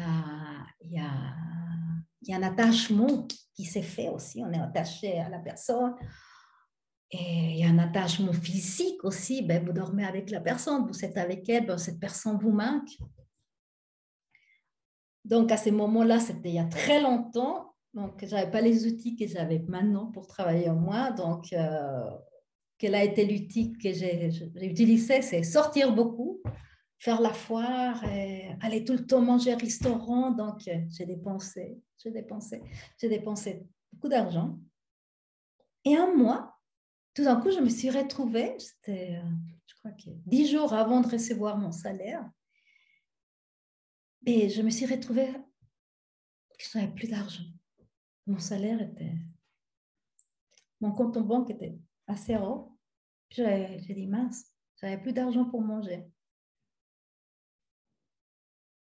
a un attachement qui s'est fait aussi. On est attaché à la personne. Et il y a un attachement physique aussi. Ben, vous dormez avec la personne, vous êtes avec elle, ben, cette personne vous manque. Donc, à ce moment-là, c'était il y a très longtemps. Donc, je n'avais pas les outils que j'avais maintenant pour travailler en moi. Donc, quel a été l'outil que j'ai utilisé, c'est sortir beaucoup, faire la foire, aller tout le temps manger au restaurant. Donc, j'ai dépensé beaucoup d'argent. Et un mois, tout d'un coup, je me suis retrouvée, c'était, je crois que 10 jours avant de recevoir mon salaire, et je me suis retrouvée que je n'avais plus d'argent. Mon salaire était, mon compte en banque était à zéro. J'ai dit, mince, j'avais plus d'argent pour manger.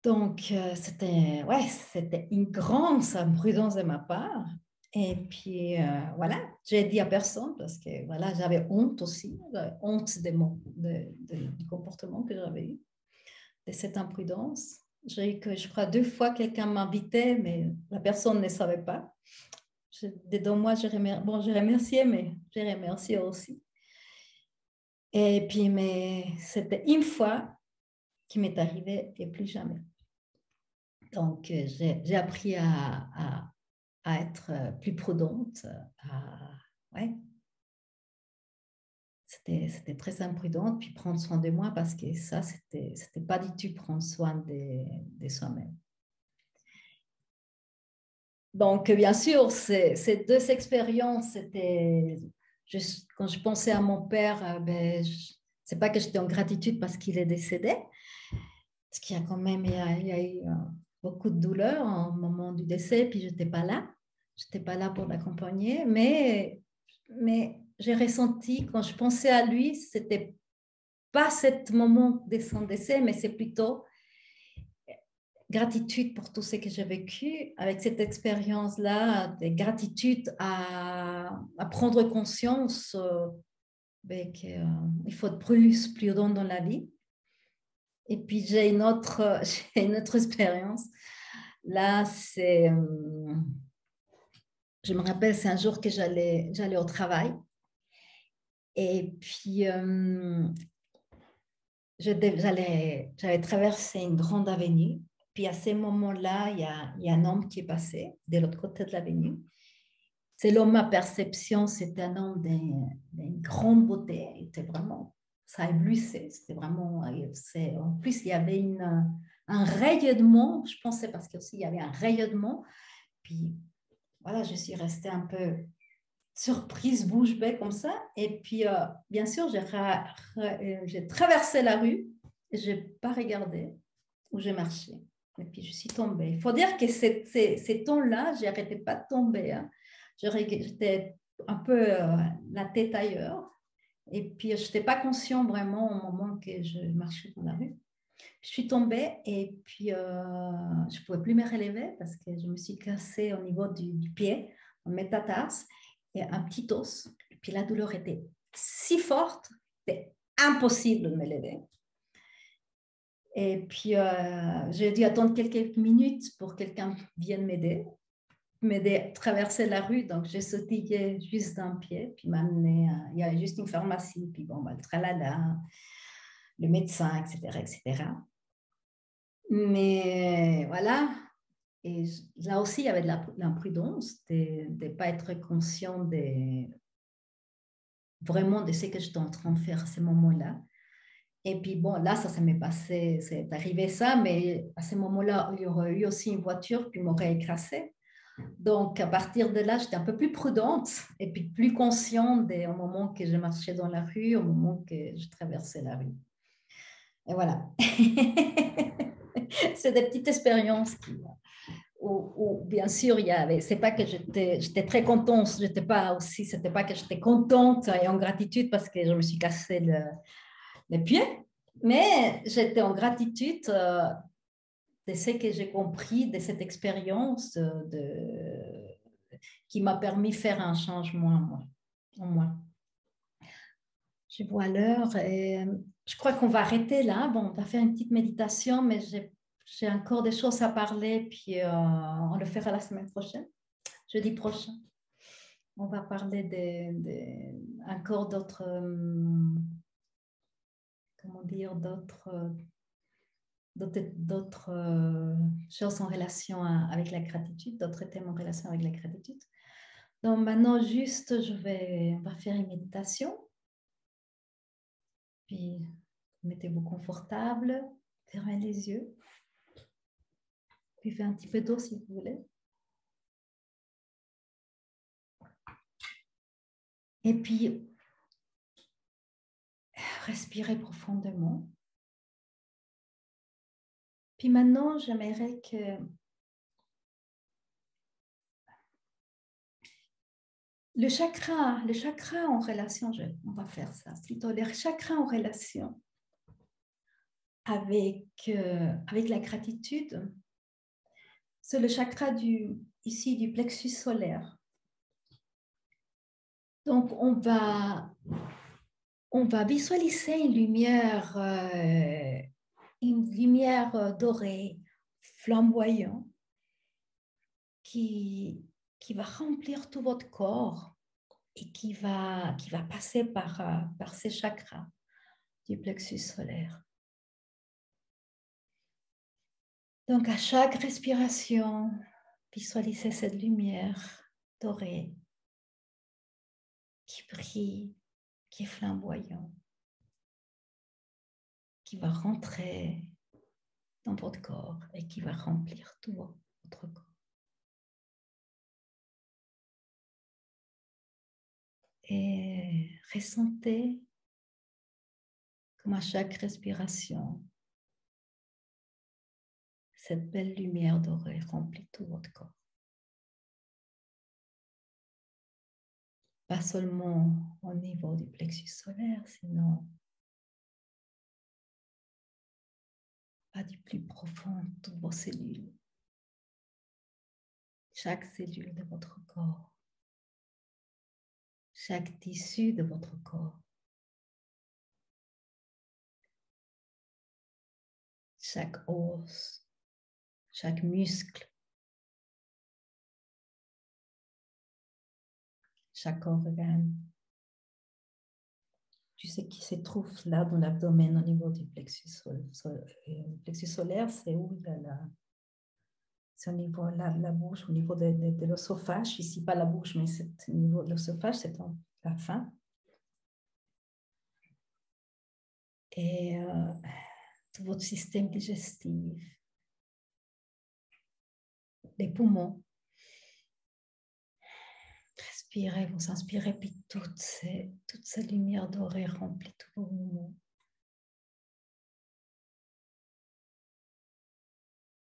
Donc, c'était une grande imprudence de ma part. Et puis, voilà, j'ai dit à personne parce que voilà, j'avais honte aussi, honte du comportement que j'avais eu, de cette imprudence. J'ai eu que, je crois, 2 fois quelqu'un m'invitait, mais la personne ne savait pas. Dedans moi, j'ai remercié, mais j'ai remercié aussi. Et puis, mais c'était une fois qui m'est arrivé et plus jamais. Donc, j'ai appris à être plus prudente. Ouais. C'était très imprudente, puis prendre soin de moi parce que ça, c'était pas du tout prendre soin de soi-même. Donc, bien sûr, ces 2 expériences, c'était quand je pensais à mon père, c'est pas que j'étais en gratitude parce qu'il est décédé, parce qu'il y a quand même il y a eu beaucoup de douleur au moment du décès, puis je n'étais pas là. Je n'étais pas là pour l'accompagner, mais j'ai ressenti, quand je pensais à lui, ce n'était pas ce moment de son décès, mais c'est plutôt gratitude pour tout ce que j'ai vécu avec cette expérience-là, de gratitude à prendre conscience qu'il faut être plus prudent dans la vie. Et puis, j'ai une autre expérience. Là, je me rappelle, c'est un jour que j'allais au travail. Et puis, j'avais traversé une grande avenue. Puis, à ce moment-là, il y a un homme qui est passé de l'autre côté de l'avenue. Selon ma perception, c'était un homme d'une grande beauté. Il était vraiment, ça éblouissait. C'était vraiment, en plus, il y avait un rayonnement. Je pensais parce qu'il y avait un rayonnement. Puis, voilà, je suis restée un peu surprise, bouche bée comme ça. Et puis, bien sûr, j'ai traversé la rue et je n'ai pas regardé où j'ai marché. Et puis, je suis tombée. Il faut dire que ces temps-là, je n'arrêtais pas de tomber. Hein. J'étais un peu la tête ailleurs. Et puis, je n'étais pas conscient vraiment au moment que je marchais dans la rue. Je suis tombée et puis je ne pouvais plus me relever parce que je me suis cassée au niveau du pied, en métatarse, et un petit os. Et puis la douleur était si forte, c'était impossible de me lever. Et puis j'ai dû attendre quelques minutes pour que quelqu'un vienne m'aider à traverser la rue. Donc j'ai sautillé juste d'un pied, puis m'amener, il y avait juste une pharmacie, puis bon, le tralala, le médecin, etc., etc. Mais voilà, et là aussi, il y avait de l'imprudence, de ne pas être conscient vraiment de ce que j'étais en train de faire à ce moment-là. Et puis bon, là, ça m'est passé, c'est arrivé ça, mais à ce moment-là, il y aurait eu aussi une voiture qui m'aurait écrasée. Donc, à partir de là, j'étais un peu plus prudente et puis plus consciente au moment que je marchais dans la rue, au moment que je traversais la rue. Et voilà. C'est des petites expériences où, bien sûr, c'est pas que j'étais très contente, c'était pas que j'étais contente et en gratitude parce que je me suis cassé les pieds, mais j'étais en gratitude de ce que j'ai compris de cette expérience qui m'a permis de faire un changement en moi. Je vois l'heure et je crois qu'on va arrêter là. Bon, on va faire une petite méditation, mais j'ai encore des choses à parler, puis on le fera la semaine prochaine, jeudi prochain. On va parler encore d'autres, comment dire, d'autres choses en relation avec la gratitude, d'autres thèmes en relation avec la gratitude. Donc maintenant, juste, on va faire une méditation. Puis, mettez-vous confortable, fermez les yeux. Puis, faites un petit peu d'eau si vous voulez. Et puis, respirez profondément. Puis maintenant, j'aimerais que le chakra en relation, on va faire ça, plutôt le chakra en relation avec la gratitude, c'est le chakra ici du plexus solaire. Donc, on va visualiser une lumière dorée, flamboyante, qui va remplir tout votre corps et qui va passer par ces chakras du plexus solaire. Donc, à chaque respiration, visualisez cette lumière dorée qui brille, qui est flamboyante, qui va rentrer dans votre corps et qui va remplir tout votre corps. Et ressentez comme à chaque respiration, cette belle lumière dorée remplit tout votre corps. Pas seulement au niveau du plexus solaire, sinon pas du plus profond de toutes vos cellules. Chaque cellule de votre corps, chaque tissu de votre corps, chaque os, chaque muscle, chaque organe. Tu sais qui se trouve là dans l'abdomen au niveau du plexus solaire. Le plexus solaire, c'est où il y a c'est au niveau de la bouche, au niveau de l'œsophage. Ici, pas la bouche, mais c'est au niveau de l'œsophage, c'est la fin. Et tout votre système digestif, les poumons. Respirez, vous inspirez, puis toute cette lumière dorée remplit tous vos poumons.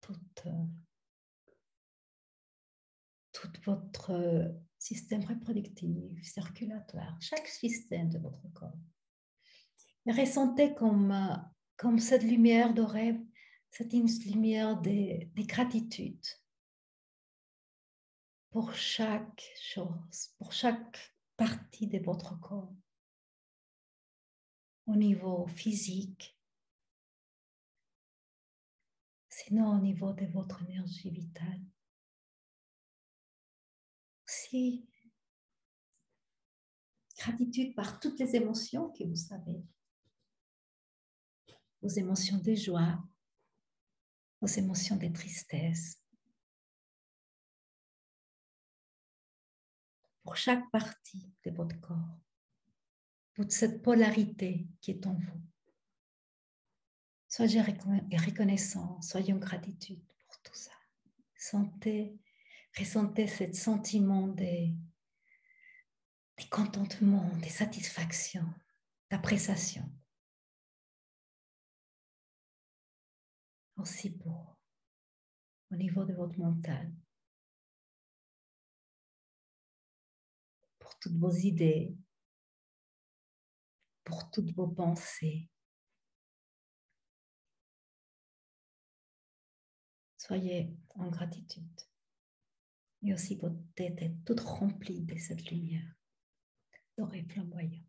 Tout votre système reproductif, circulatoire, chaque système de votre corps. Et ressentez comme cette lumière dorée, cette lumière de gratitude pour chaque chose, pour chaque partie de votre corps, au niveau physique, sinon au niveau de votre énergie vitale. Aussi, gratitude par toutes les émotions que vous savez. Vos émotions de joie, vos émotions de tristesse. Pour chaque partie de votre corps, toute cette polarité qui est en vous. Soyez reconnaissant, soyez en gratitude pour tout ça. Ressentez ce sentiment de contentement, de satisfaction, d'appréciation. Aussi pour au niveau de votre mental, pour toutes vos idées, pour toutes vos pensées. Soyez en gratitude. Et aussi votre tête est toute remplie de cette lumière dorée flamboyante.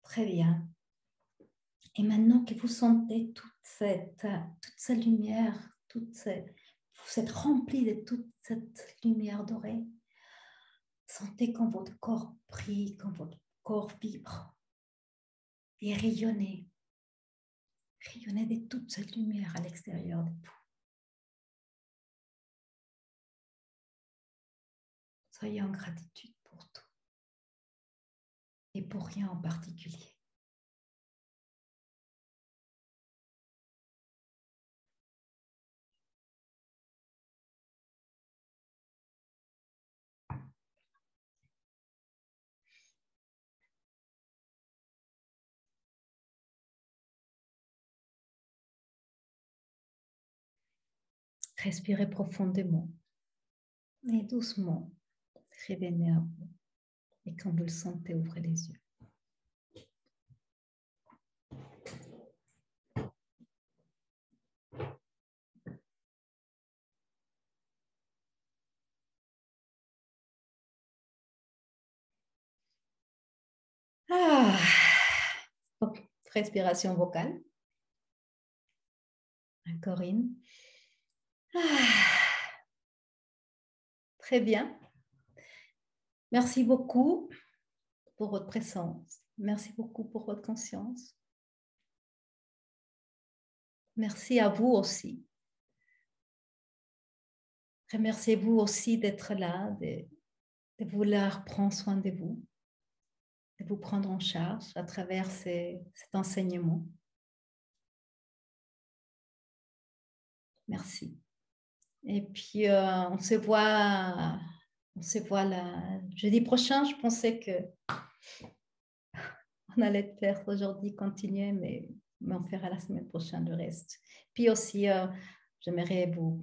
Très bien. Et maintenant que vous sentez toute cette lumière, vous êtes rempli de toute cette lumière dorée, sentez quand votre corps brille, quand votre corps vibre et rayonnez. Rayonnez de toute cette lumière à l'extérieur de vous. Soyez en gratitude pour tout et pour rien en particulier. Respirez profondément et doucement, revenez à vous. Et quand vous le sentez, ouvrez les yeux. Ah. Respiration vocale. Encore une. Ah. Très bien. Merci beaucoup pour votre présence. Merci beaucoup pour votre conscience. Merci à vous aussi. Remerciez-vous aussi d'être là, de vouloir prendre soin de vous, de vous prendre en charge à travers cet enseignement. Merci. Et puis, on se voit jeudi prochain. Je pensais qu'on allait faire aujourd'hui, continuer, mais on fera la semaine prochaine le reste. Puis aussi, j'aimerais vous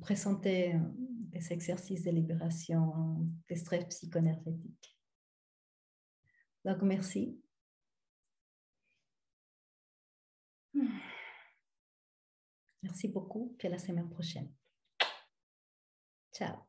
présenter des exercices de libération des stress psychoénergétiques. Donc, merci. Merci beaucoup, puis à la semaine prochaine. Ciao.